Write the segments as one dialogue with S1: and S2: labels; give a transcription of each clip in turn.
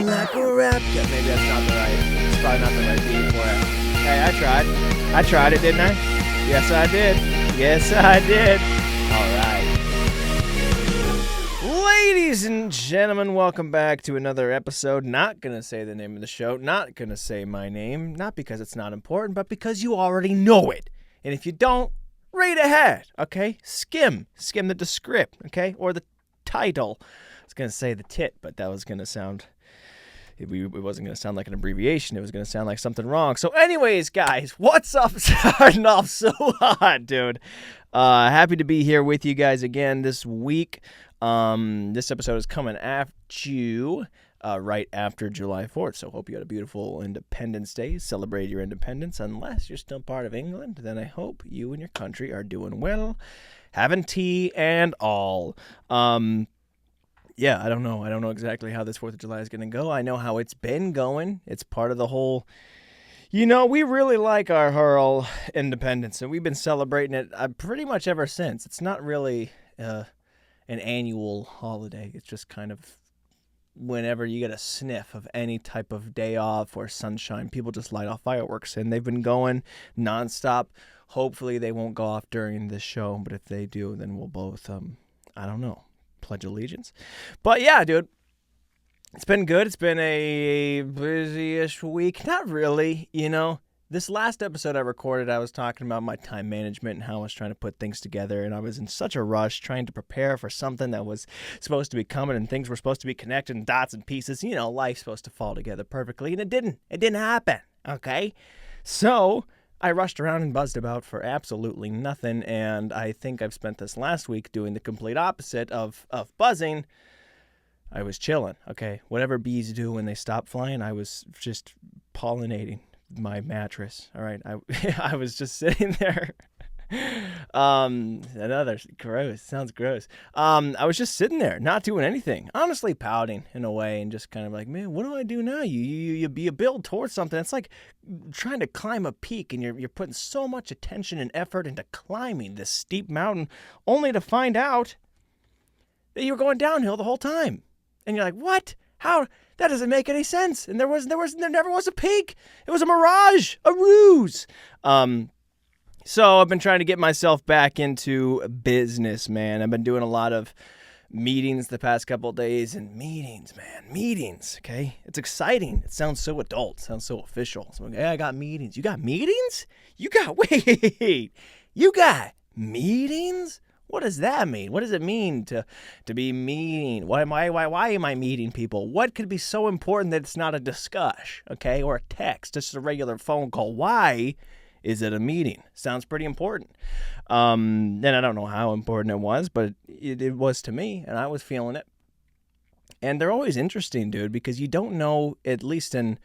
S1: like a rap. Maybe that's not the right. It's probably not the right beat for it. Hey, I tried. I tried it, didn't I? Yes, I did. Yes, I did. All right. Ladies and gentlemen, welcome back to another episode. Not going to say the name of the show. Not going to say my name. Not because it's not important, but because you already know it. And if you don't, read ahead, okay? Skim the script, okay? Or the title. I was going to say the tit, but that was going to sound... It wasn't going to sound like an abbreviation. It was going to sound like something wrong. So anyways, guys, what's up? Starting off so hot, dude. Happy to be here with you guys again this week. This episode is coming at you right after July 4th. So hope you had a beautiful Independence Day. Celebrate your independence. Unless you're still part of England, then I hope you and your country are doing well. Having tea and all. Yeah, I don't know. I don't know exactly how this 4th of July is going to go. I know how it's been going. It's part of the whole, we really like our whole independence, and we've been celebrating it pretty much ever since. It's not really an annual holiday. It's just kind of whenever you get a sniff of any type of day off or sunshine, people just light off fireworks, and they've been going nonstop. Hopefully they won't go off during this show, but if they do, then we'll both, I don't know. Pledge allegiance. But yeah, dude, it's been good. It's been a busy-ish week. Not really, This last episode I recorded, I was talking about my time management and how I was trying to put things together, and I was in such a rush trying to prepare for something that was supposed to be coming, and things were supposed to be connected in dots and pieces. Life's supposed to fall together perfectly, and it didn't. It didn't happen, okay? So I rushed around and buzzed about for absolutely nothing, and I think I've spent this last week doing the complete opposite of buzzing. I was chilling, okay? Whatever bees do when they stop flying, I was just pollinating my mattress, all right? I was just sitting there. Another gross, sounds gross. I was just sitting there, not doing anything, honestly pouting in a way, and just kind of like, man, what do I do now? You build towards something. It's like trying to climb a peak, and you're putting so much attention and effort into climbing this steep mountain, only to find out that you were going downhill the whole time. And you're like, what? How? That doesn't make any sense. And there never was a peak. It was a mirage, a ruse. So I've been trying to get myself back into business, man. I've been doing a lot of meetings the past couple of days, and meetings, okay? It's exciting. It sounds so adult. It sounds so official. So I'm like, hey, I got meetings. You got meetings? Wait, you got meetings? What does that mean? What does it mean to be meeting? Why am I meeting people? What could be so important that it's not a discussion, okay? Or a text, just a regular phone call. Why is it a meeting? Sounds pretty important. And I don't know how important it was, but it was to me, and I was feeling it. And they're always interesting, dude, because you don't know, at least in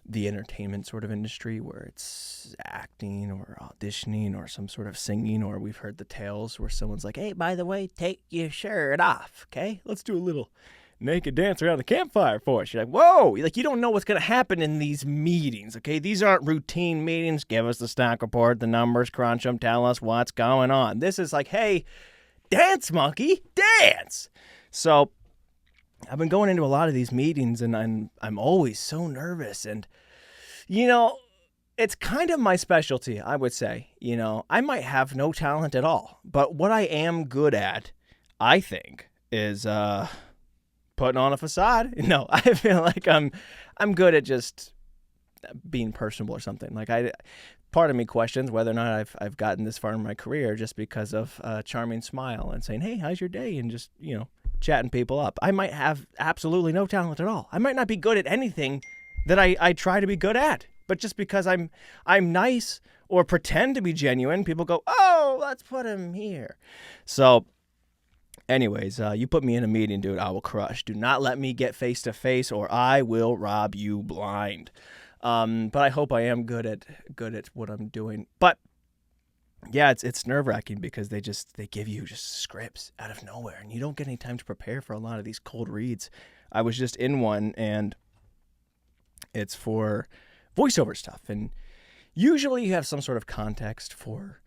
S1: the entertainment sort of industry where it's acting or auditioning or some sort of singing, or we've heard the tales where someone's like, hey, by the way, take your shirt off, okay? Let's do a little naked dance around the campfire for us. You're like, whoa, you don't know what's going to happen in these meetings, okay? These aren't routine meetings. Give us the stock report, the numbers, crunch them, tell us what's going on. This is like, hey, dance, monkey, dance. So I've been going into a lot of these meetings, and I'm always so nervous, and it's kind of my specialty, I would say. I might have no talent at all, but what I am good at, I think, is putting on a facade. No, I feel like I'm good at just being personable or something. Like part of me questions whether or not I've gotten this far in my career just because of a charming smile and saying, hey, how's your day? And just, chatting people up. I might have absolutely no talent at all. I might not be good at anything that I try to be good at. But just because I'm nice or pretend to be genuine, people go, oh, let's put him here. So anyways, you put me in a meeting, dude, I will crush. Do not let me get face to face, or I will rob you blind. But I hope I am good at what I'm doing. But yeah, it's nerve-wracking because they give you just scripts out of nowhere, and you don't get any time to prepare for a lot of these cold reads. I was just in one, and it's for voiceover stuff, and usually you have some sort of context for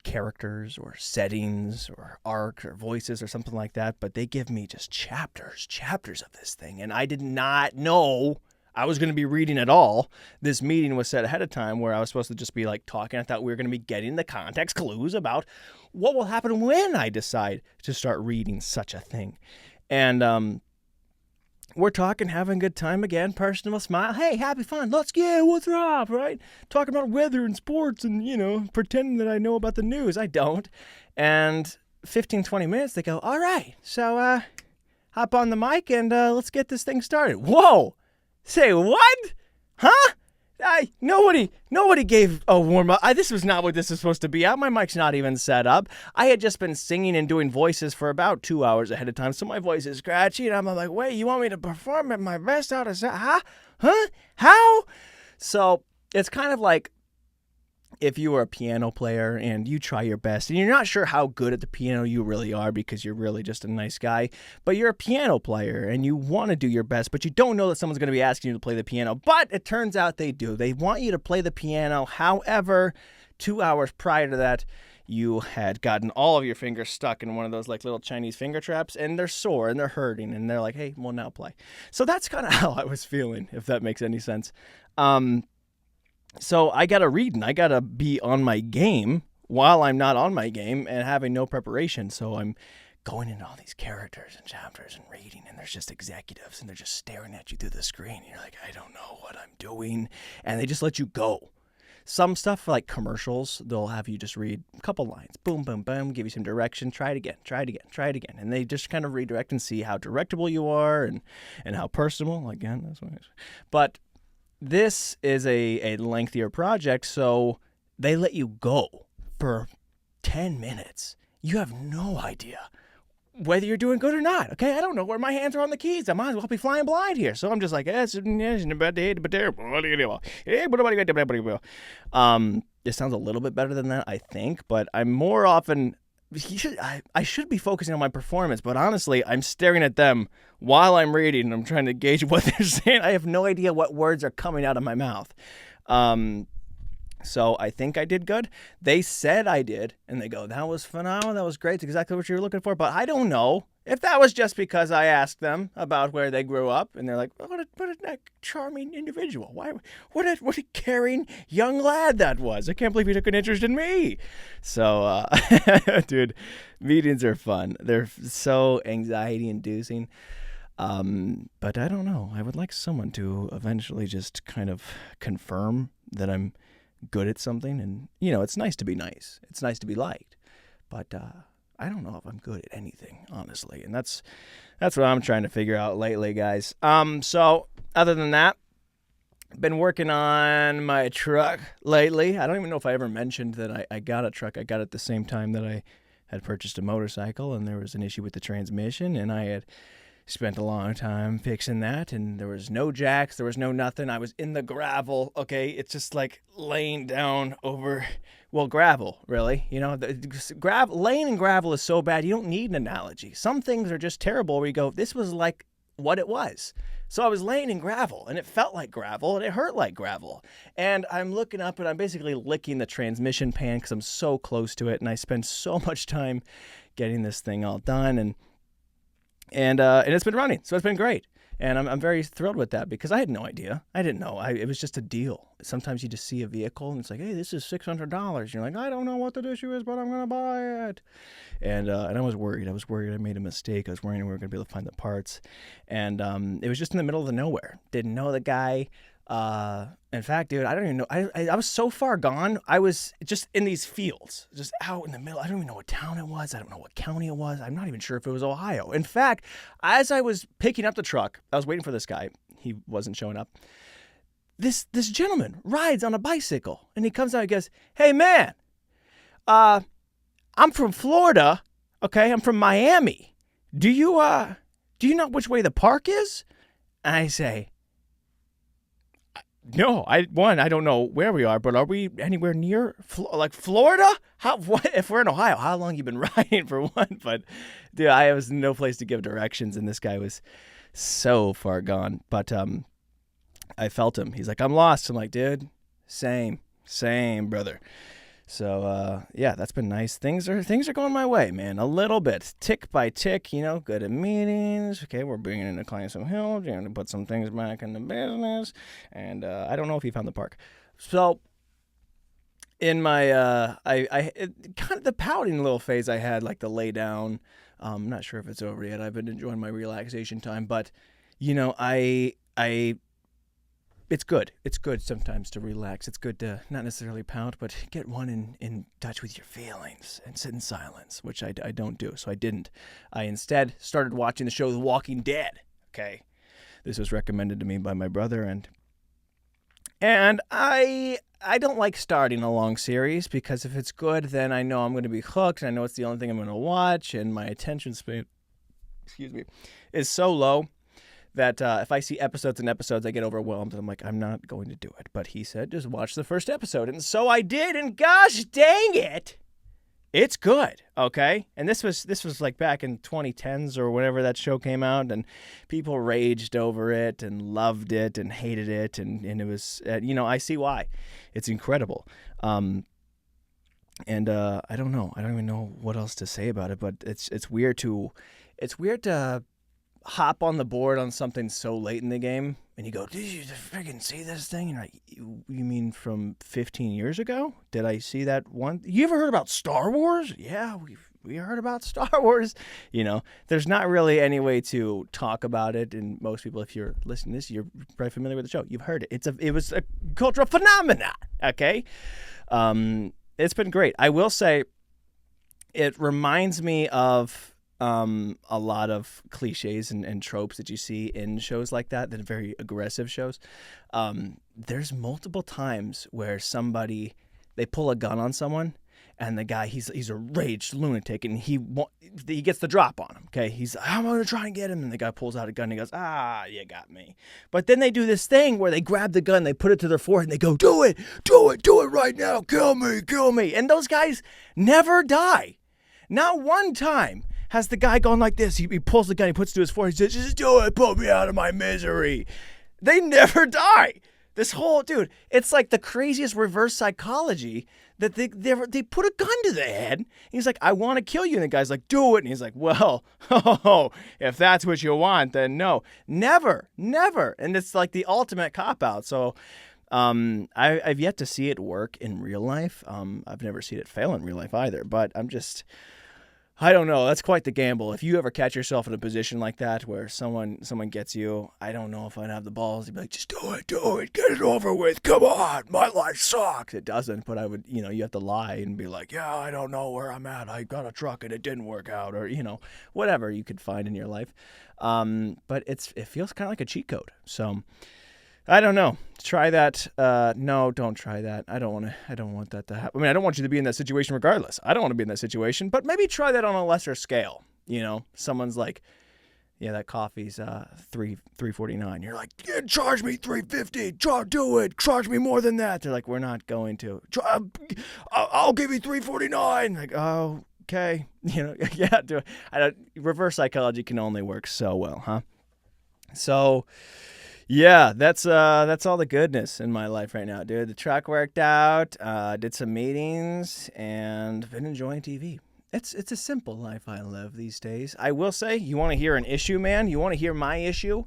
S1: characters or settings or arcs or voices or something like that, but they give me just chapters of this thing. And I did not know I was going to be reading at all. This meeting was set ahead of time where I was supposed to just be like talking. I thought we were going to be getting the context clues about what will happen when I decide to start reading such a thing. And we're talking, having a good time again, personal smile. Hey, happy fun. Let's get what's up, right? Talking about weather and sports and, pretending that I know about the news. I don't. And 15, 20 minutes, they go, all right, so hop on the mic and let's get this thing started. Whoa! Say what? Huh? Nobody gave a warm-up. This was not what this is supposed to be. My mic's not even set up. I had just been singing and doing voices for about 2 hours ahead of time, so my voice is scratchy, and I'm like, wait, you want me to perform at my best out of set? Huh? How? So it's kind of like if you were a piano player and you try your best and you're not sure how good at the piano you really are because you're really just a nice guy, but you're a piano player and you want to do your best, but you don't know that someone's going to be asking you to play the piano. But it turns out they do. They want you to play the piano. However, 2 hours prior to that, you had gotten all of your fingers stuck in one of those like little Chinese finger traps, and they're sore and they're hurting, and they're like, hey, well, now play. So that's kind of how I was feeling, if that makes any sense. So I got to read and I got to be on my game while I'm not on my game and having no preparation. So I'm going into all these characters and chapters and reading, and there's just executives and they're just staring at you through the screen. You're like, I don't know what I'm doing. And they just let you go. Some stuff like commercials, they'll have you just read a couple lines. Boom, boom, boom, give you some direction. Try it again. And they just kind of redirect and see how directable you are and how personable. Again, that's what it is. But this is a lengthier project, so they let you go for 10 minutes. You have no idea whether you're doing good or not, okay? I don't know where my hands are on the keys. I might as well be flying blind here. So I'm just like, it sounds a little bit better than that, I think, but I'm more often... I should be focusing on my performance, but honestly, I'm staring at them while I'm reading and I'm trying to gauge what they're saying. I have no idea what words are coming out of my mouth. So I think I did good. They said I did, and they go, that was phenomenal, that was great, it's exactly what you were looking for, but I don't know if that was just because I asked them about where they grew up, and they're like, what a charming individual. What a caring young lad that was. I can't believe he took an interest in me. So, dude, meetings are fun. They're so anxiety-inducing. But I don't know. I would like someone to eventually just kind of confirm that I'm good at something. And, it's nice to be nice. It's nice to be liked. But, I don't know if I'm good at anything, honestly. And that's what I'm trying to figure out lately, guys. So other than that, been working on my truck lately. I don't even know if I ever mentioned that I got a truck. I got it at the same time that I had purchased a motorcycle, and there was an issue with the transmission, and I had spent a long time fixing that, and there was no jacks, there was no nothing. I was in the gravel, okay? It's just like laying down over... Well, gravel, really. Laying in gravel is so bad, you don't need an analogy. Some things are just terrible where you go, this was like what it was. So I was laying in gravel, and it felt like gravel, and it hurt like gravel. And I'm looking up, and I'm basically licking the transmission pan because I'm so close to it, and I spend so much time getting this thing all done, and it's been running, so it's been great. And I'm very thrilled with that because I had no idea. I didn't know. It was just a deal. Sometimes you just see a vehicle and it's like, hey, this is $600. You're like, I don't know what the issue is, but I'm going to buy it. And I was worried. I made a mistake. I was worried we weren't going to be able to find the parts. And it was just in the middle of the nowhere. Didn't know the guy. In fact, dude, I don't even know. I was so far gone. I was just in these fields, just out in the middle. I don't even know what town it was. I don't know what county it was. I'm not even sure if it was Ohio. In fact, as I was picking up the truck, I was waiting for this guy. He wasn't showing up. This gentleman rides on a bicycle, and he comes out and goes, hey, man, I'm from Florida. Okay, I'm from Miami. Do you know which way the park is? And I say, no, I don't know where we are, but are we anywhere near Florida? If we're in Ohio, how long you been riding for one? But dude, I was no place to give directions, and this guy was so far gone. But I felt him. He's like, I'm lost. I'm like, dude, same, brother. So yeah, that's been nice. Things are going my way, man. A little bit, tick by tick. Good at meetings. Okay, we're bringing in a client some help. Going to put some things back in the business, and I don't know if he found the park. So in my kind of the pouting little phase I had, like the lay down. I'm not sure if it's over yet. I've been enjoying my relaxation time, but I it's good. It's good sometimes to relax. It's good to not necessarily pout, but get one in touch with your feelings and sit in silence, which I don't do. So I didn't. I instead started watching the show The Walking Dead. Okay, this was recommended to me by my brother, and I don't like starting a long series because if it's good, then I know I'm going to be hooked. And I know it's the only thing I'm going to watch, and my attention span, is so low that if I see episodes and episodes, I get overwhelmed, and I'm like, I'm not going to do it. But he said, just watch the first episode, and so I did, and gosh dang it, it's good, okay? And this was like back in 2010s or whenever that show came out, and people raged over it and loved it and hated it, and it was, I see why. It's incredible. And I don't know. I don't even know what else to say about it, but it's weird to hop on the board on something so late in the game, and you go, did you freaking see this thing? And you mean from 15 years ago? Did I see that one? You ever heard about Star Wars? Yeah, we heard about Star Wars. There's not really any way to talk about it, and most people, if you're listening to this, you're probably familiar with the show. You've heard it. It was a cultural phenomenon, okay? It's been great. I will say it reminds me of a lot of cliches and tropes that you see in shows like that are very aggressive shows. There's multiple times where they pull a gun on someone, and the guy, he's a raged lunatic, and he gets the drop on him. Okay, I'm gonna try and get him, and the guy pulls out a gun, and he goes, you got me. But then they do this thing where they grab the gun, they put it to their forehead, and they go, do it right now, kill me, and those guys never die. Not one time has the guy gone like this. He pulls the gun, he puts it to his forehead, he says, just do it, put me out of my misery. They never die. This whole, dude, it's like the craziest reverse psychology that they put a gun to the head. He's like, I want to kill you. And the guy's like, do it. And he's like, well, if that's what you want, then no. Never. And it's like the ultimate cop-out. So I've yet to see it work in real life. I've never seen it fail in real life either. But I don't know. That's quite the gamble. If you ever catch yourself in a position like that where someone gets you, I don't know if I'd have the balls to be like, just do it, get it over with. Come on, my life sucks. It doesn't, but I would, you have to lie and be like, yeah, I don't know where I'm at. I got a truck and it didn't work out, or whatever you could find in your life. But it feels kind of like a cheat code. So I don't know. Try that. No, don't try that. I don't want that to happen. I mean, I don't want you to be in that situation regardless. I don't want to be in that situation, but maybe try that on a lesser scale. Someone's like, yeah, that coffee's $3.49. You're like, yeah, charge me $3.50. Do it. Charge me more than that. They're like, we're not going to. I'll give you $3.49. Like, oh, okay. Yeah, do it. Reverse psychology can only work so well, huh? So, yeah, that's all the goodness in my life right now, dude. The truck worked out, did some meetings, and been enjoying TV. It's a simple life I live these days. I will say, you want to hear an issue, man? You want to hear my issue?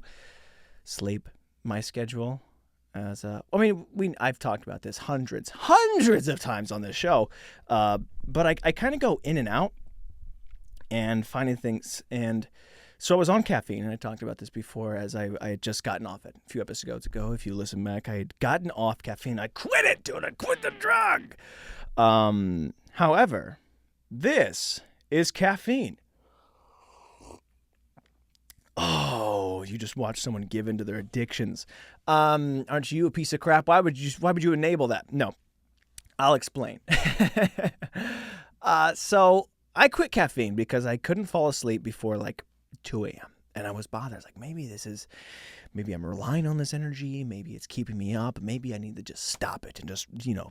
S1: Sleep. My schedule. I've talked about this hundreds of times on this show, but I kind of go in and out and finding things, and so I was on caffeine, and I talked about this before as I had just gotten off it a few episodes ago. If you listen back, I had gotten off caffeine. I quit it, dude. I quit the drug. However, this is caffeine. Oh, you just watched someone give into their addictions. Aren't you a piece of crap? Why would you enable that? No, I'll explain. So I quit caffeine because I couldn't fall asleep before like 2 a.m. and I was bothered. I was like, maybe I'm relying on this energy. Maybe it's keeping me up. Maybe I need to just stop it and just,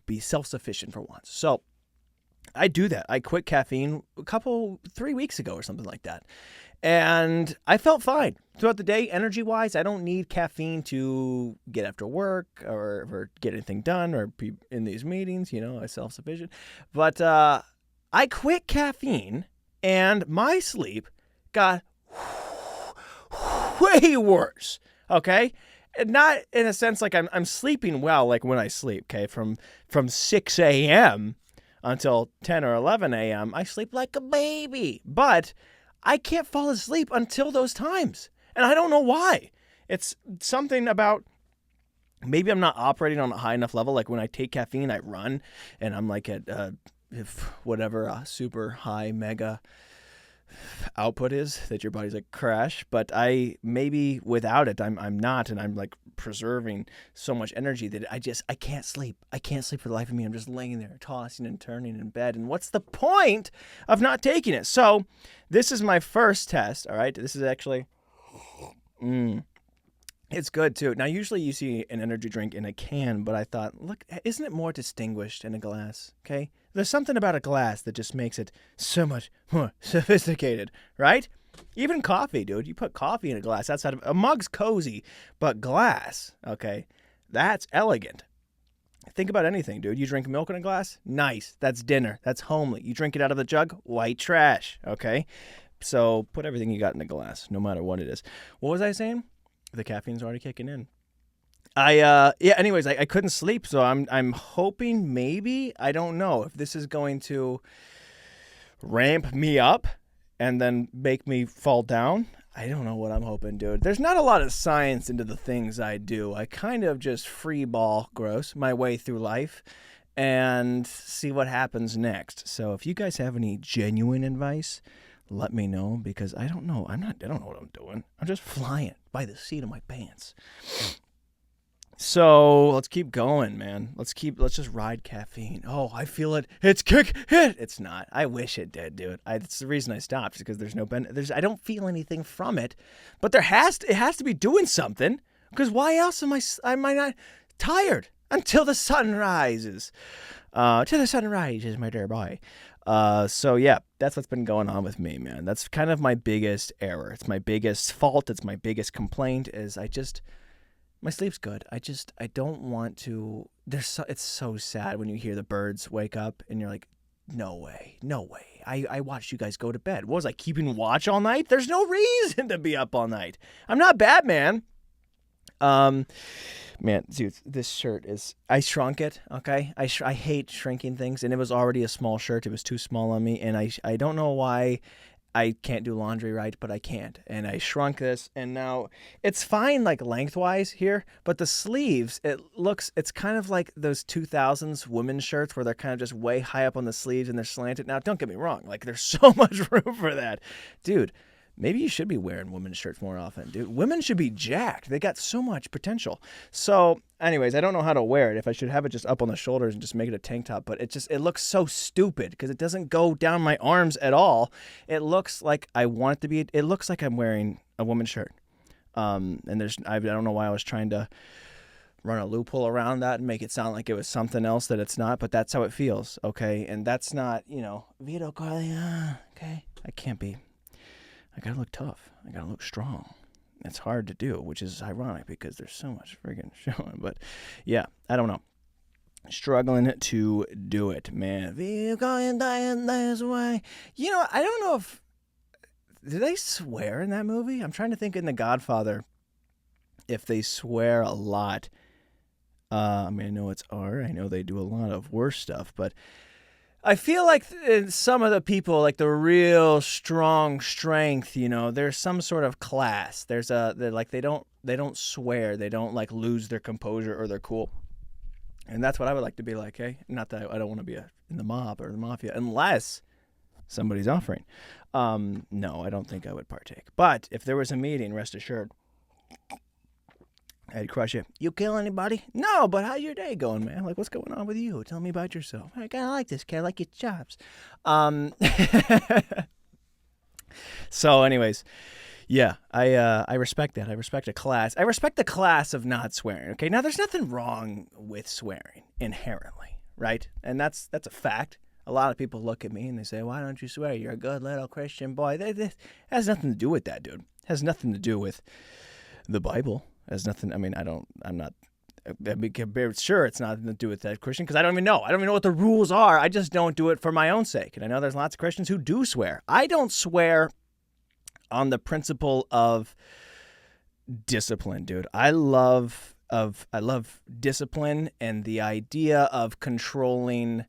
S1: be self-sufficient for once. So I do that. I quit caffeine 3 weeks ago or something like that. And I felt fine throughout the day, energy-wise. I don't need caffeine to get after work or get anything done or be in these meetings. I'm self-sufficient. But I quit caffeine, and my sleep got way worse, okay? And not in a sense like I'm sleeping well, like when I sleep, okay? From 6 a.m. until 10 or 11 a.m., I sleep like a baby. But I can't fall asleep until those times. And I don't know why. It's something about maybe I'm not operating on a high enough level. Like when I take caffeine, I run and I'm like at whatever super high mega output is that your body's like crash. But maybe without it, I'm not, and I'm like preserving so much energy that I can't sleep. I can't sleep for the life of me. I'm just laying there tossing and turning in bed. And what's the point of not taking it? So this is my first test. All right. This is actually, it's good too. Now, usually you see an energy drink in a can, but I thought, look, isn't it more distinguished in a glass? Okay. There's something about a glass that just makes it so much more sophisticated, right? Even coffee, dude. You put coffee in a glass. A mug's cozy, but glass, okay, that's elegant. Think about anything, dude. You drink milk in a glass? Nice. That's dinner. That's homely. You drink it out of the jug? White trash, okay? So put everything you got in a glass, no matter what it is. What was I saying? The caffeine's already kicking in. Anyways, I couldn't sleep, so I'm hoping maybe, I don't know, if this is going to ramp me up and then make me fall down. I don't know what I'm hoping, dude. There's not a lot of science into the things I do. I kind of just free ball, gross, my way through life and see what happens next. So if you guys have any genuine advice, let me know, because I don't know. I don't know what I'm doing. I'm just flying by the seat of my pants. So let's keep going, man. Let's just ride caffeine. Oh, I feel it. It's kick hit. It's not. I wish it did, dude. It's the reason I stopped, because there's no I don't feel anything from it, but it has to be doing something, because why else am I not tired until the sun rises? Till the sun rises, my dear boy. So yeah, that's what's been going on with me, man. That's kind of my biggest error. It's my biggest fault. It's my biggest complaint is my sleep's good. I don't want to. It's so sad when you hear the birds wake up and you're like, no way. I watched you guys go to bed. What was I, keeping watch all night? There's no reason to be up all night. I'm not Batman. Man, dude, this shirt I shrunk it, okay? I hate shrinking things, and it was already a small shirt. It was too small on me, and I don't know why I can't do laundry right, but I can't. And I shrunk this, and now it's fine like lengthwise here, but the sleeves, it's kind of like those 2000s women's shirts where they're kind of just way high up on the sleeves and they're slanted. Now, don't get me wrong, like there's so much room for that. Dude, maybe you should be wearing women's shirts more often, dude. Women should be jacked. They got so much potential. So, anyways, I don't know how to wear it. If I should have it just up on the shoulders and just make it a tank top, but it looks so stupid because it doesn't go down my arms at all. It looks like I want it to be. It looks like I'm wearing a woman's shirt. And I don't know why I was trying to run a loophole around that and make it sound like it was something else that it's not, but that's how it feels, okay? And that's not, Vito Corleone, okay? I can't be. I gotta look tough. I gotta look strong. It's hard to do, which is ironic because there's so much friggin' showing. But yeah, I don't know. Struggling to do it, man. We're going down this way. I don't know if did they swear in that movie? I'm trying to think in The Godfather if they swear a lot. I know it's R. I know they do a lot of worse stuff, but I feel like some of the people, like the real strong strength, there's some sort of class. They don't swear. They don't like lose their composure or their cool. And that's what I would like to be like, hey? Not that I don't want to be in the mob or the mafia unless somebody's offering. No, I don't think I would partake. But if there was a meeting, rest assured, I'd crush it. You kill anybody? No, but how's your day going, man? Like, what's going on with you? Tell me about yourself. I kind of like this kid. I like your chops. So, anyways, yeah, I respect that. I respect a class. I respect the class of not swearing. Okay, now there's nothing wrong with swearing inherently, right? And that's a fact. A lot of people look at me and they say, why don't you swear? You're a good little Christian boy. That has nothing to do with that, dude. It has nothing to do with the Bible. It has nothing, I mean, sure it's nothing to do with that Christian, because I don't even know. I don't even know what the rules are. I just don't do it for my own sake. And I know there's lots of Christians who do swear. I don't swear on the principle of discipline, dude. I love discipline and the idea of controlling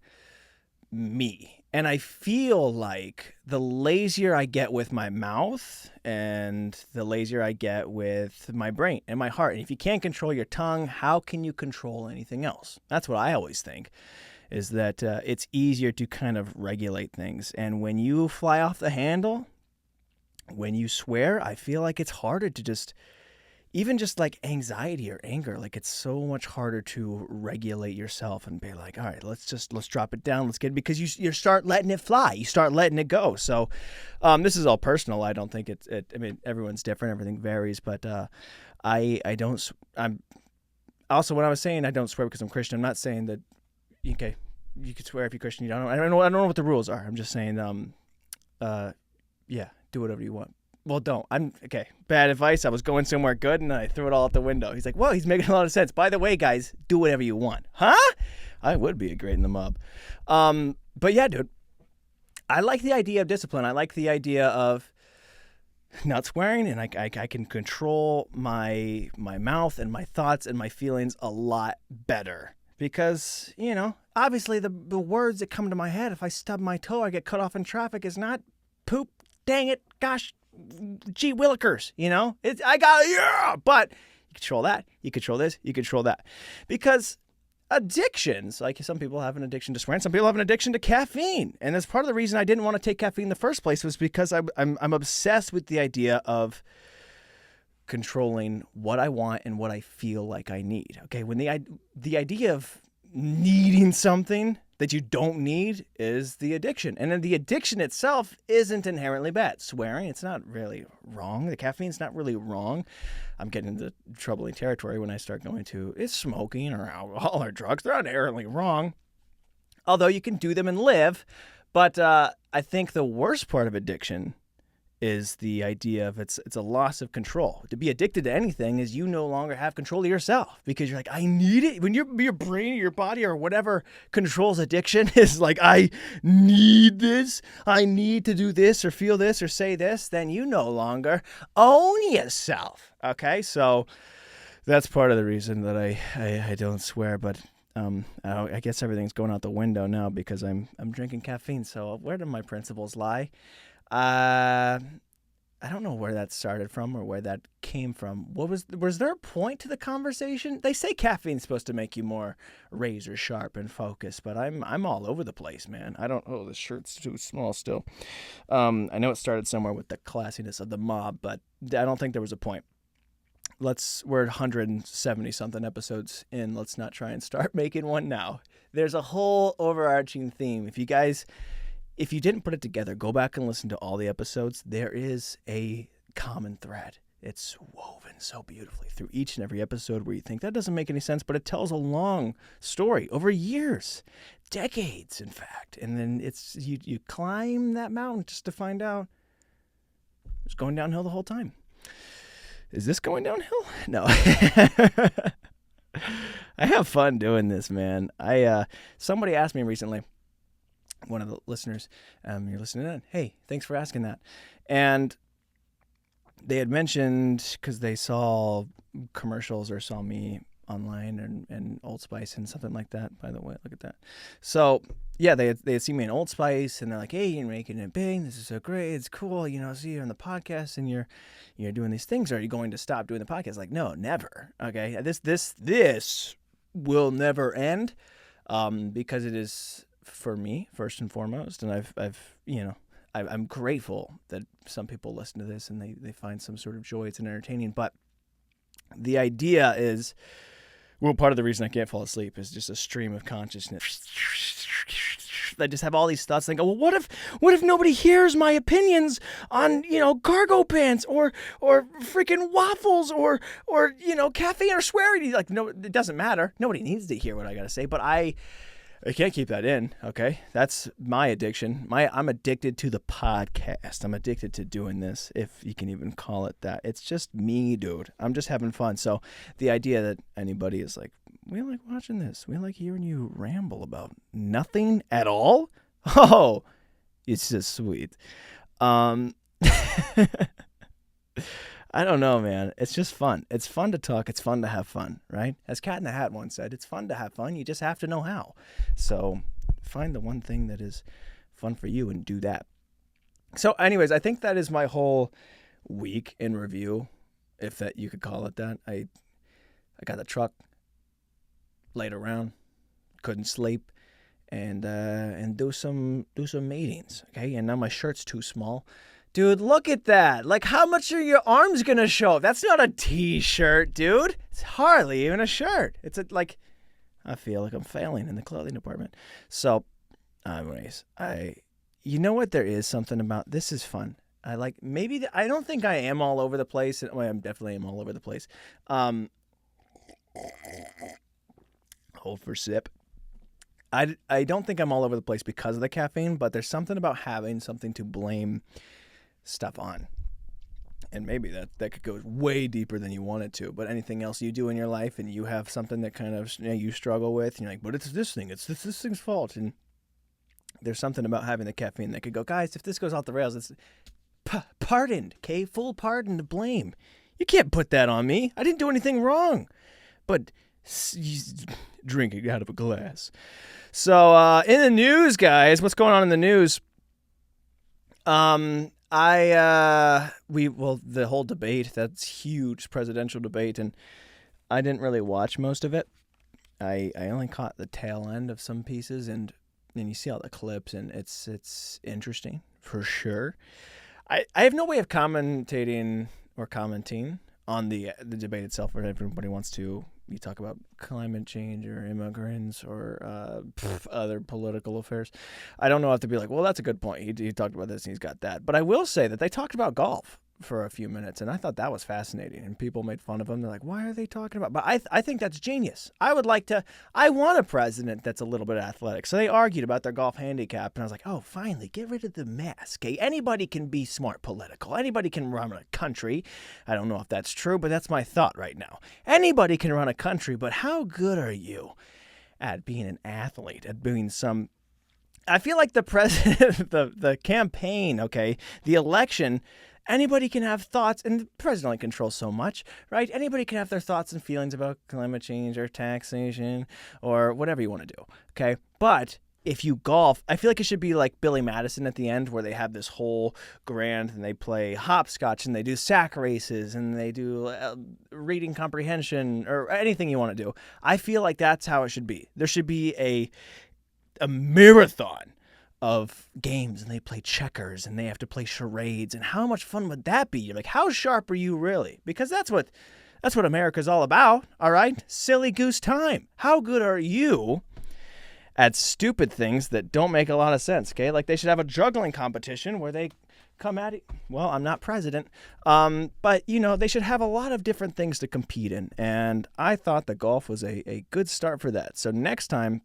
S1: me. And I feel like the lazier I get with my mouth and the lazier I get with my brain and my heart. And if you can't control your tongue, how can you control anything else? That's what I always think, is that it's easier to kind of regulate things. And when you fly off the handle, when you swear, I feel like it's harder to just, even just like anxiety or anger, like it's so much harder to regulate yourself and be like, all right, let's drop it down. Let's get it, because you start letting it fly. You start letting it go. So this is all personal. I don't think I mean, everyone's different. Everything varies, but I'm also, when I was saying I don't swear because I'm Christian, I'm not saying that, okay, you could swear if you're Christian. I don't know what the rules are. I'm just saying, yeah, do whatever you want. Well, don't. Okay. Bad advice. I was going somewhere good and I threw it all out the window. He's like, whoa, he's making a lot of sense. By the way, guys, do whatever you want. Huh? I would be a great in the mob. But yeah, dude, I like the idea of discipline. I like the idea of not swearing, and I can control my mouth and my thoughts and my feelings a lot better. Because, obviously the words that come to my head, if I stub my toe, I get cut off in traffic, is not poop, dang it, gosh, gee willikers, but you control that, you control this, you control that. Because addictions, like some people have an addiction to swearing, some people have an addiction to caffeine. And that's part of the reason I didn't want to take caffeine in the first place, was because I'm obsessed with the idea of controlling what I want and what I feel like I need. Okay, when the idea of needing something that you don't need is the addiction. And then the addiction itself isn't inherently bad. Swearing, it's not really wrong. The caffeine's not really wrong. I'm getting into troubling territory when I start going to, is smoking or alcohol or drugs. They're not inherently wrong, although you can do them and live. But I think the worst part of addiction is the idea of it's a loss of control. To be addicted to anything is you no longer have control of yourself, because you're like, I need it. When your brain or your body or whatever controls addiction is like, I need this, I need to do this or feel this or say this, then you no longer own yourself. Okay, so that's part of the reason that I don't swear, but I guess everything's going out the window now because I'm drinking caffeine. So where do my principles lie? I don't know where that started from or where that came from. Was there a point to the conversation? They say caffeine's supposed to make you more razor sharp and focused, but I'm all over the place, man. This shirt's too small still. I know it started somewhere with the classiness of the mob, but I don't think there was a point. We're 170 something episodes in. Let's not try and start making one now. There's a whole overarching theme. If you didn't put it together, go back and listen to all the episodes. There is a common thread. It's woven so beautifully through each and every episode where you think that doesn't make any sense, but it tells a long story over years, decades, in fact. And then it's you climb that mountain just to find out it's going downhill the whole time. Is this going downhill? No. I have fun doing this, man. Somebody asked me recently, one of the listeners, you're listening in, hey, thanks for asking that. And they had mentioned, because they saw commercials or saw me online and Old Spice and something like that, by the way, look at that. So yeah, they had seen me in Old Spice and they're like, hey, you're making it big, this is so great, it's cool, see you on the podcast and you're doing these things. Are you going to stop doing the podcast? Like, no, never. Okay, this will never end, because it is for me first and foremost, and I'm grateful that some people listen to this and they find some sort of joy. It's entertaining, but the idea is, well, part of the reason I can't fall asleep is just a stream of consciousness. I just have all these thoughts thinking, well, what if nobody hears my opinions on, cargo pants or freaking waffles or caffeine or swearing? Like, no, it doesn't matter. Nobody needs to hear what I got to say, but I can't keep that in, okay? That's my addiction. I'm addicted to the podcast. I'm addicted to doing this, if you can even call it that. It's just me, dude. I'm just having fun. So the idea that anybody is like, we like watching this. We like hearing you ramble about nothing at all. Oh, it's just sweet. I don't know, man. It's just fun. It's fun to talk. It's fun to have fun, right? As Cat in the Hat once said, it's fun to have fun. You just have to know how. So find the one thing that is fun for you and do that. So anyways, I think that is my whole week in review, if that you could call it that. I got the truck, laid around, couldn't sleep, and do some meetings, okay? And now my shirt's too small. Dude, look at that. Like, how much are your arms going to show? That's not a t-shirt, dude. It's hardly even a shirt. It's I feel like I'm failing in the clothing department. So, anyways, you know what? There is something about, this is fun. I don't think I am all over the place. Well, I definitely am all over the place. Hold for sip. I don't think I'm all over the place because of the caffeine, but there's something about having something to blame stuff on. And maybe that could go way deeper than you want it to. But anything else you do in your life and you have something that kind of you struggle with, and you're like, but it's this thing. It's this thing's fault. And there's something about having the caffeine that could go, guys, if this goes off the rails, it's pardoned, okay? Full pardon to blame. You can't put that on me. I didn't do anything wrong. But drinking out of a glass. So in the news, guys, what's going on in the news? The whole debate, that's huge presidential debate, and I didn't really watch most of it. I only caught the tail end of some pieces, and then you see all the clips, and it's interesting for sure. I have no way of commentating or commenting on the debate itself, where everybody wants to. You talk about climate change or immigrants or other political affairs. I don't know how to be like, well, that's a good point. He talked about this and he's got that. But I will say that they talked about golf for a few minutes, and I thought that was fascinating. And people made fun of him. They're like, why are they talking about? But I think that's genius. I want a president that's a little bit athletic. So they argued about their golf handicap, and I was like, oh, finally, get rid of the mask. Okay? Anybody can be smart political. Anybody can run a country. I don't know if that's true, but that's my thought right now. Anybody can run a country, but how good are you at being an athlete, at being some... I feel like the president, the campaign, okay, the election... Anybody can have thoughts, and the president only controls so much, right? Anybody can have their thoughts and feelings about climate change or taxation or whatever you want to do, okay? But if you golf, I feel like it should be like Billy Madison at the end, where they have this whole grand and they play hopscotch and they do sack races and they do reading comprehension or anything you want to do. I feel like that's how it should be. There should be a marathon of games, and they play checkers and they have to play charades, and how much fun would that be? You're like, how sharp are you really? Because that's what America's all about, all right? Silly goose time. How good are you at stupid things that don't make a lot of sense, okay? Like they should have a juggling competition where they come at it. Well, I'm not president, but they should have a lot of different things to compete in, and I thought the golf was a good start for that. So next time,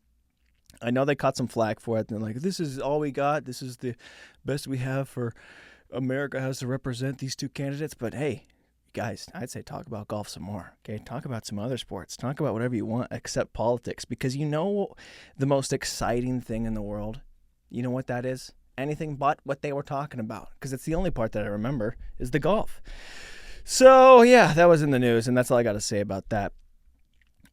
S1: I know they caught some flack for it. And they're like, this is all we got. This is the best we have for America has to represent these two candidates. But hey, guys, I'd say talk about golf some more. Okay, talk about some other sports. Talk about whatever you want except politics. Because the most exciting thing in the world, you know what that is? Anything but what they were talking about. Because it's the only part that I remember is the golf. So yeah, that was in the news. And that's all I got to say about that.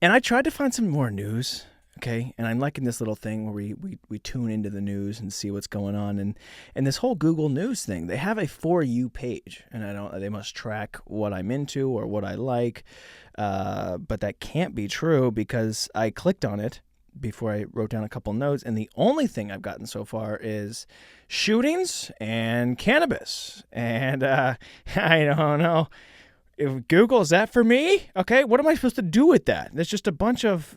S1: And I tried to find some more news. Okay, and I'm liking this little thing where we tune into the news and see what's going on, and this whole Google News thing. They have a For You page, and they must track what I'm into or what I like, but that can't be true because I clicked on it before I wrote down a couple notes, and the only thing I've gotten so far is shootings and cannabis, and I don't know. If Google, is that for me? Okay, what am I supposed to do with that? There's just a bunch of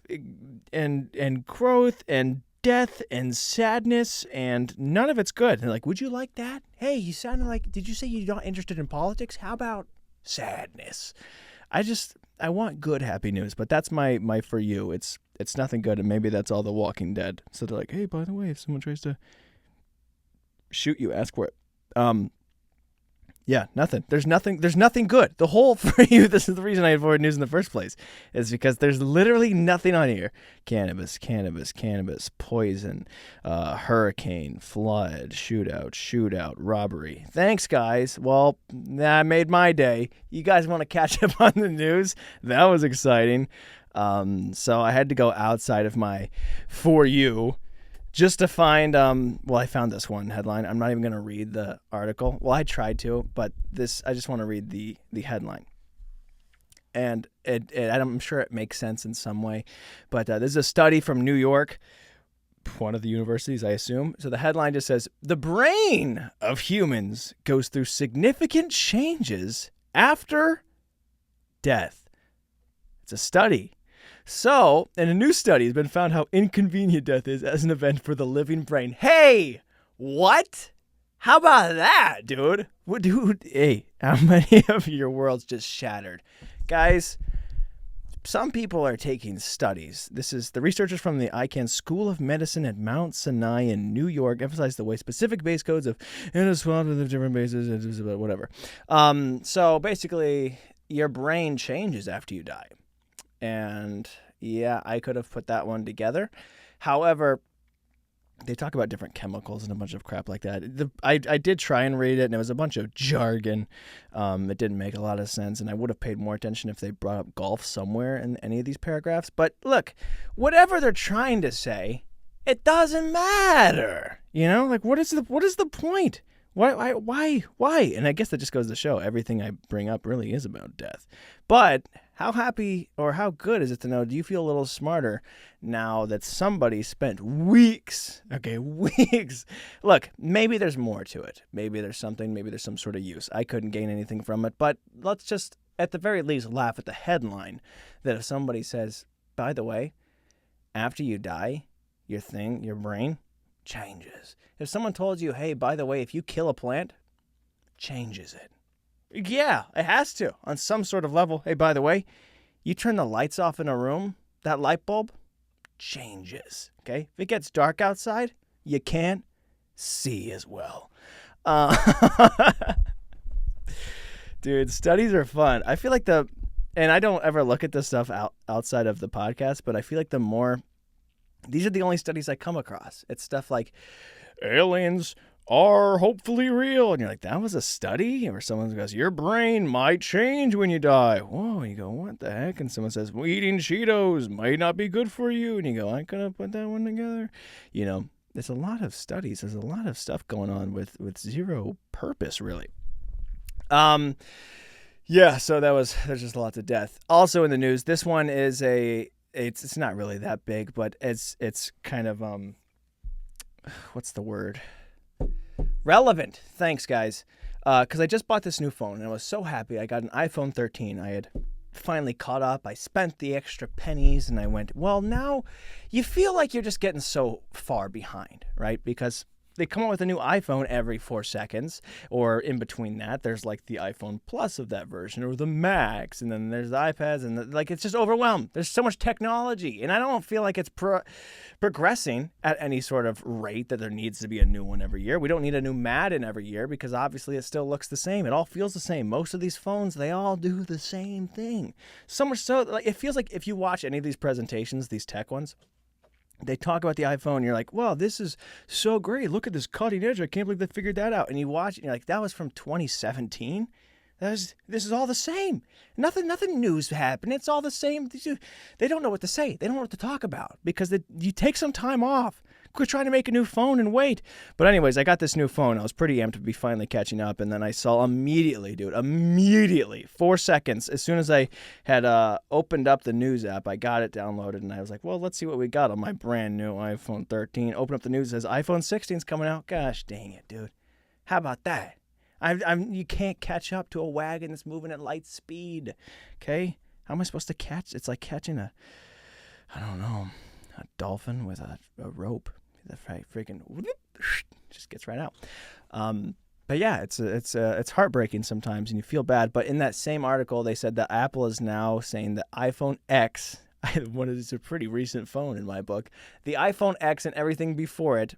S1: and growth and death and sadness, and none of it's good. And like, would you like that? Hey, you sounded like, did you say you're not interested in politics? How about sadness? I want good happy news, but that's my for you. It's nothing good, and maybe that's all The Walking Dead. So they're like, hey, by the way, if someone tries to shoot you, ask for it. Yeah, nothing. There's nothing good. The whole for you, this is the reason I avoid news in the first place, is because there's literally nothing on here. Cannabis, poison, hurricane, flood, shootout, robbery. Thanks, guys. Well, that made my day. You guys want to catch up on the news? That was exciting. So I had to go outside of my for you just to find, I found this one headline. I'm not even going to read the article. Well, I tried to, but I just want to read the headline. And I'm sure it makes sense in some way. But this is a study from New York, one of the universities, I assume. So the headline just says, the brain of humans goes through significant changes after death. It's a study. So, in a new study, it's been found how inconvenient death is as an event for the living brain. Hey, what? How about that, dude? Hey, how many of your worlds just shattered? Guys, some people are taking studies. This is the researchers from the Icahn School of Medicine at Mount Sinai in New York emphasize the way specific base codes of with different bases, whatever. So basically, your brain changes after you die. And yeah, I could have put that one together. However, they talk about different chemicals and a bunch of crap like that. I did try and read it, and it was a bunch of jargon. It didn't make a lot of sense, and I would have paid more attention if they brought up golf somewhere in any of these paragraphs. But look, whatever they're trying to say, it doesn't matter. You know, like what is the point? Why? And I guess that just goes to show everything I bring up really is about death. But how happy or how good is it to know, do you feel a little smarter now that somebody spent weeks? Look, maybe there's more to it. Maybe there's some sort of use. I couldn't gain anything from it, but let's just, at the very least, laugh at the headline that if somebody says, by the way, after you die, your brain changes. If someone told you, hey, by the way, if you kill a plant, changes it. Yeah, it has to on some sort of level. Hey, by the way, you turn the lights off in a room, that light bulb changes. Okay? If it gets dark outside, you can't see as well. Dude, studies are fun. I feel like and I don't ever look at this stuff outside of the podcast, but I feel like these are the only studies I come across. It's stuff like aliens are hopefully real. And you're like, that was a study? Or someone goes, your brain might change when you die. Whoa, and you go, what the heck? And someone says, well, eating Cheetos might not be good for you. And you go, I could have put that one together. You know, there's a lot of studies. There's a lot of stuff going on with zero purpose, really. Yeah, so there's just lots of death. Also in the news, this one is it's not really that big, but it's kind of, what's the word? Relevant. Thanks, guys. Because I just bought this new phone, and I was so happy. I got an iPhone 13. I had finally caught up. I spent the extra pennies, and I went, well, now you feel like you're just getting so far behind, right? Because they come out with a new iPhone every 4 seconds, or in between that, there's like the iPhone Plus of that version, or the Max, and then there's the iPads, and it's just overwhelmed. There's so much technology, and I don't feel like it's progressing at any sort of rate that there needs to be a new one every year. We don't need a new Madden every year because obviously it still looks the same. It all feels the same. Most of these phones, they all do the same thing. So much so, like, it feels like if you watch any of these presentations, these tech ones, they talk about the iPhone, and you're like, wow, this is so great. Look at this cutting edge. I can't believe they figured that out. And you watch it, and you're like, that was from 2017? This is all the same. Nothing new's happening. It's all the same. They don't know what to say. They don't know what to talk about because you take some time off. Quit trying to make a new phone and wait. But anyways, I got this new phone. I was pretty amped to be finally catching up, and then I saw immediately, 4 seconds, as soon as I had opened up the news app, I got it downloaded, and I was like, well, let's see what we got on my brand new iPhone 13. Open up the news, it says iPhone 16's coming out. Gosh dang it, dude. How about that? You can't catch up to a wagon that's moving at light speed, okay? How am I supposed to catch? It's like catching a dolphin with a rope. The freaking just gets right out. But But yeah, it's heartbreaking sometimes, and you feel bad. But in that same article, they said that Apple is now saying the iPhone X, what is a pretty recent phone in my book, the iPhone X and everything before it,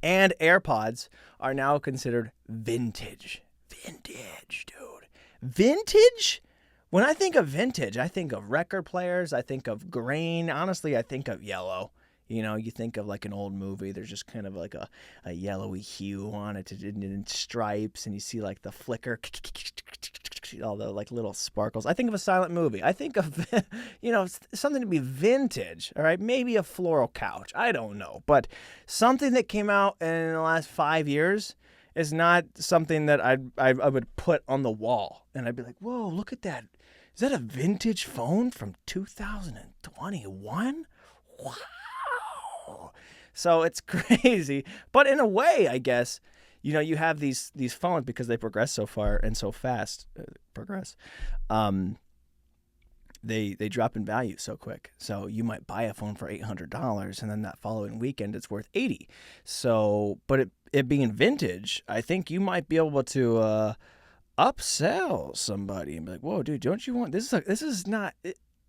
S1: and AirPods are now considered vintage. Vintage, dude. Vintage? When I think of vintage, I think of record players. I think of green. Honestly, I think of yellow. You know, you think of like an old movie. There's just kind of like a yellowy hue on it in stripes, and you see like the flicker, all the like little sparkles. I think of a silent movie. I think of, something to be vintage. All right, maybe a floral couch. I don't know, but something that came out in the last 5 years is not something that I would put on the wall, and I'd be like, whoa, look at that. Is that a vintage phone from 2021? Wow. So it's crazy, but in a way, I guess, you have these phones because they progress so far and so fast. They drop in value so quick. So you might buy a phone for $800, and then that following weekend it's worth $80. So, but it being vintage, I think you might be able to upsell somebody and be like, "Whoa, dude, don't you want this? This is not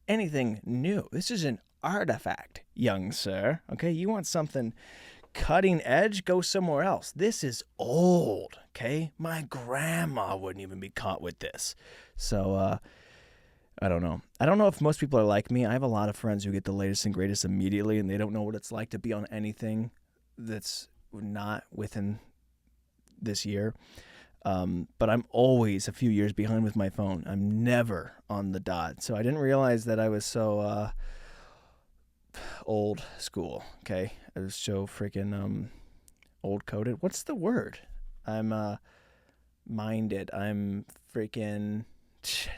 S1: anything new. This is an artifact, young sir. Okay, you want something cutting edge? Go somewhere else. This is old. Okay, my grandma wouldn't even be caught with this." So I don't know. I don't know if most people are like me. I have a lot of friends who get the latest and greatest immediately, and they don't know what it's like to be on anything that's not within this year. But I'm always a few years behind with my phone. I'm never on the dot. So I didn't realize that I was so old school. Okay, I was so freaking old coded. What's the word? I'm minded. I'm freaking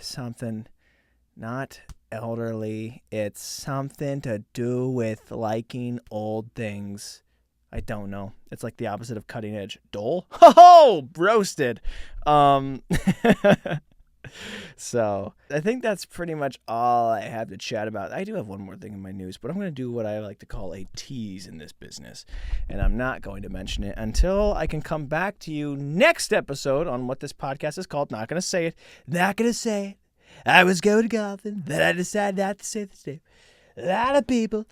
S1: something. Not elderly. It's something to do with liking old things. I don't know. It's like the opposite of cutting edge. Dull? Ho-ho! Roasted. So I think that's pretty much all I have to chat about. I do have one more thing in my news, but I'm going to do what I like to call a tease in this business. And I'm not going to mention it until I can come back to you next episode on what this podcast is called. Not going to say it. Not going to say it. I was going to golfing, then I decided not to say this name. A lot of people.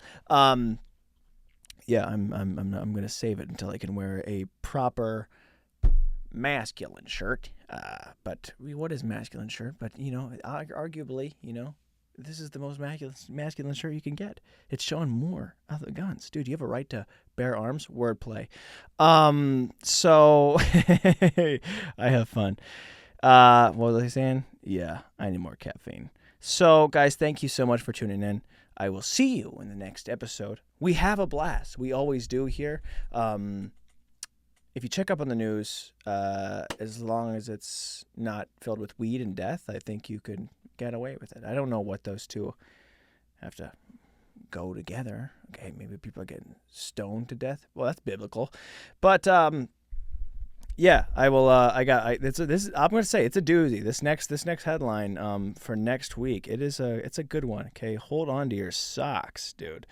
S1: Yeah, I'm gonna save it until I can wear a proper masculine shirt. But what is masculine shirt? But arguably, this is the most masculine shirt you can get. It's showing more of the guns, dude. You have a right to bear arms. Wordplay. So I have fun. What was I saying? Yeah, I need more caffeine. So, guys, thank you so much for tuning in. I will see you in the next episode. We have a blast. We always do here. If you check up on the news, as long as it's not filled with weed and death, I think you could get away with it. I don't know what those two have to go together. Okay, maybe people are getting stoned to death. Well, that's biblical. But yeah, I will. I'm going to say it's a doozy. This next headline for next week. It's a good one. Okay, hold on to your socks, dude.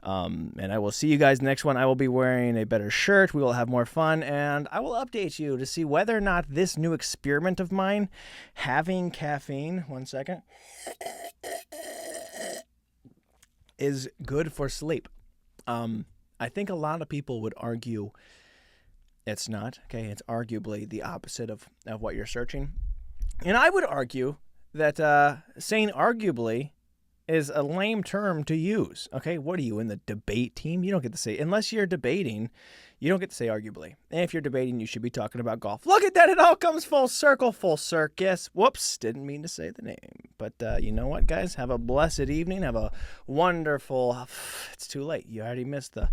S1: And I will see you guys next one. I will be wearing a better shirt. We will have more fun, and I will update you to see whether or not this new experiment of mine, having caffeine, 1 second, is good for sleep. I think a lot of people would argue it's not. Okay, it's arguably the opposite of what you're searching. And I would argue that saying arguably is a lame term to use. Okay, what are you, in the debate team? You don't get to say, unless you're debating, you don't get to say arguably. And if you're debating, you should be talking about golf. Look at that, it all comes full circle, full circus. Whoops, didn't mean to say the name. But you know what, guys? Have a blessed evening. Have a wonderful, it's too late. You already missed the,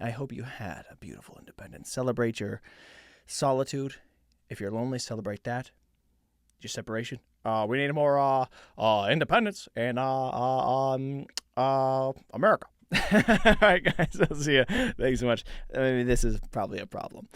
S1: I hope you had a beautiful independence. Celebrate your solitude. If you're lonely, celebrate that. Your separation. We need more independence and America. All right, guys. I'll see you. Thanks so much. I mean, this is probably a problem.